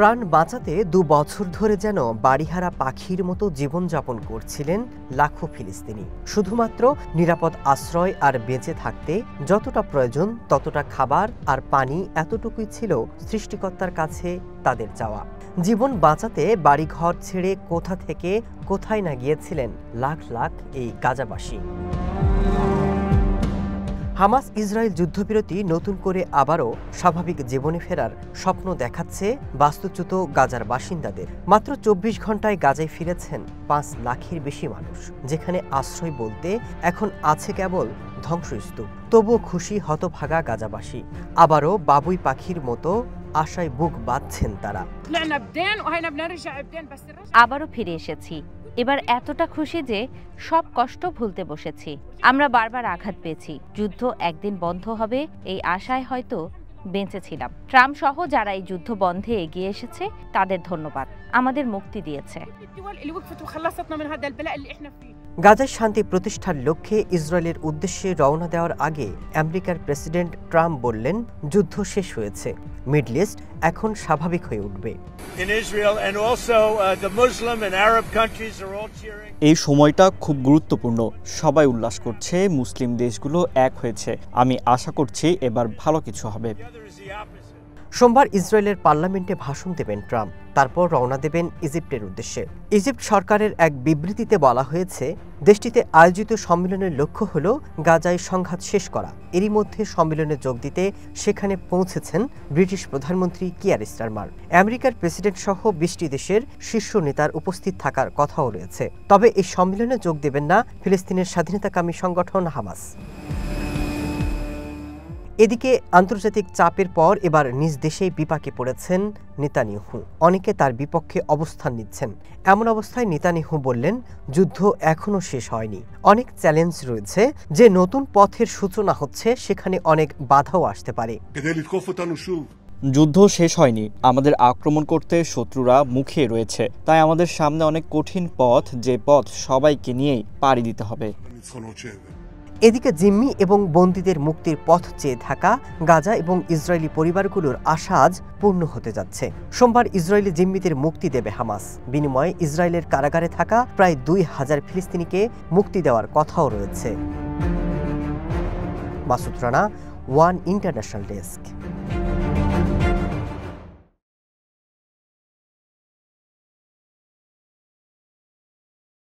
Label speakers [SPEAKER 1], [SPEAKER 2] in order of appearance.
[SPEAKER 1] প্রাণ বাঁচাতে ২ বছর ধরে যেন বাড়িহারা পাখির মতো জীবনযাপন করছিলেন লাখো ফিলিস্তিনি। শুধুমাত্র নিরাপদ আশ্রয় আর বেঁচে থাকতে যতটা প্রয়োজন ততটা খাবার আর পানি এতটুকুই ছিল সৃষ্টিকর্তার কাছে তাদের চাওয়া। জীবন বাঁচাতে বাড়িঘর ছেড়ে কোথা থেকে কোথায় না গিয়েছিলেন লাখ লাখ এই গাজাবাসী। হামাস ইসরায়েল যুদ্ধবিরতি নতুন করে আবারও স্বাভাবিক জীবনে ফেরার স্বপ্ন দেখাচ্ছে বাস্তুচ্যুত গাজার বাসিন্দাদের। মাত্র ২৪ ঘন্টায় গাজায় ফিরেছেন ৫ লাখের বেশি মানুষ, যেখানে আশ্রয় বলতে এখন আছে কেবল ধ্বংসস্তূপ। তবুও খুশি হতভাগা গাজাবাসী। আবারও বাবুই পাখির মতো আশায় বুক বাঁধছেন তারা।
[SPEAKER 2] আবারও ফিরে এসেছি। এবার এতটা খুশি যে সব কষ্ট ভুলতে বসেছি। আমরা বারবার আঘাত পেয়েছি। যুদ্ধ একদিন বন্ধ হবে এই আশায় হয়তো বেঁচেছিলাম। ট্রাম্প সহ যারা এই যুদ্ধ বন্ধে এগিয়ে এসেছে তাদের ধন্যবাদ, আমাদের মুক্তি দিয়েছে।
[SPEAKER 1] গাজায় শান্তি প্রতিষ্ঠার লক্ষ্যে ইসরায়েলের উদ্দেশ্যে রওনা দেওয়ার আগে আমেরিকার প্রেসিডেন্ট ট্রাম্প বললেন, যুদ্ধ শেষ হয়েছে, মিডল ইস্ট এখন স্বাভাবিক হয়ে উঠবে।
[SPEAKER 3] এই সময়টা খুব গুরুত্বপূর্ণ। সবাই উল্লাস করছে, মুসলিম দেশগুলো এক হয়েছে। আমি আশা করছি এবার ভালো কিছু হবে।
[SPEAKER 1] সোমবার ইসরায়েলের পার্লামেন্টে ভাষণ দেবেন ট্রাম্প, তারপর রওনা দেবেন ইজিপ্টের উদ্দেশ্যে। ইজিপ্ট সরকারের এক বিবৃতিতে বলা হয়েছে, দেশটিতে আয়োজিত সম্মেলনের লক্ষ্য হল গাজায় সংঘাত শেষ করা। এরই মধ্যে সম্মেলনে যোগ দিতে সেখানে পৌঁছেছেন ব্রিটিশ প্রধানমন্ত্রী কিয়ার স্টারমার। আমেরিকার প্রেসিডেন্ট সহ ২০টি দেশের শীর্ষ নেতার উপস্থিত থাকার কথাও রয়েছে। তবে এই সম্মেলনে যোগ দেবেন না ফিলিস্তিনের স্বাধীনতাকামী সংগঠন হামাস। এদিকে আন্তর্জাতিক চাপের পর এবার নিজ দেশেই বিপাকে পড়েছেন নেতানিয়াহু। অনেকে তার বিপক্ষে অবস্থান নিচ্ছেন। এমন অবস্থায় নেতানিয়াহু বললেন, যুদ্ধ এখনো শেষ হয়নি, অনেক চ্যালেঞ্জ রয়েছে। যে নতুন পথের সূচনা হচ্ছে সেখানে অনেক বাধাও আসতে পারে।
[SPEAKER 3] যুদ্ধ শেষ হয়নি, আমাদের আক্রমণ করতে শত্রুরা মুখে রয়েছে। তাই আমাদের সামনে অনেক কঠিন পথ, যে পথ সবাইকে নিয়েই পাড়ি দিতে হবে।
[SPEAKER 1] এদিকে জিম্মি এবং বন্দীদের মুক্তির পথ চেয়ে থাকা গাজা এবং ইসরায়েলি পরিবারগুলোর আশা আজ পূর্ণ হতে যাচ্ছে। সোমবার ইসরায়েলি জিম্মিদের মুক্তি দেবে হামাস। বিনিময়ে ইসরায়েলের কারাগারে থাকা প্রায় ২,০০০ ফিলিস্তিনিকে মুক্তি দেওয়ার কথাও রয়েছে। Masud Rana, one international desk.